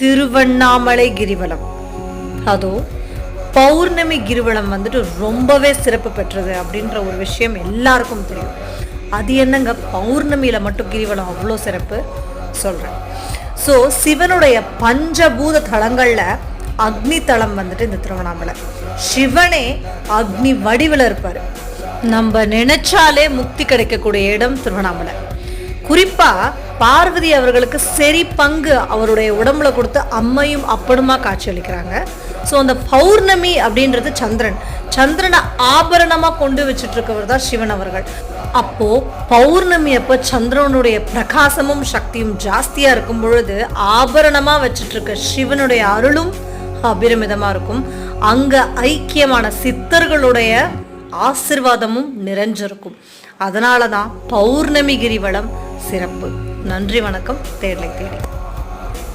திருவண்ணாமலை கிரிவலம். அதுவும் பௌர்ணமி கிரிவலம் வந்துட்டு ரொம்பவே சிறப்பு பெற்றது அப்படின்ற ஒரு விஷயம் எல்லாருக்கும் தெரியும். அது என்னங்க, பௌர்ணமியில் மட்டும் கிரிவலம் அவ்வளோ சிறப்பு சொல்கிறேன். ஸோ சிவனுடைய பஞ்சபூத தலங்களில் அக்னி தலம் வந்துட்டு இந்த திருவண்ணாமலை. சிவனே அக்னி வடிவில் இருப்பார். நம்ம நினைச்சாலே முக்தி கிடைக்கக்கூடிய இடம் திருவண்ணாமலை. குறிப்பா பார்வதி அவர்களுக்கு சரி பங்கு அவருடைய உடம்புல கொடுத்து அம்மையும் அப்பனுமா காட்சி அளிக்கிறாங்க. ஸோ அந்த பௌர்ணமி அப்படின்றது சந்திரனை ஆபரணமா கொண்டு வச்சுட்டு இருக்கவர் தான் சிவன் அவர்கள். அப்போ பௌர்ணமி அப்போ சந்திரனுடைய பிரகாசமும் சக்தியும் ஜாஸ்தியா இருக்கும் பொழுது ஆபரணமா வச்சுட்டு இருக்க சிவனுடைய அருளும் அபிரமிதமா இருக்கும். அங்க ஐக்கியமான சித்தர்களுடைய ஆசிர்வாதமும் நிறைஞ்சிருக்கும். அதனாலதான் பௌர்ணமி கிரிவலம் சிறப்பு. நன்றி, வணக்கம். தேடலை தேடி.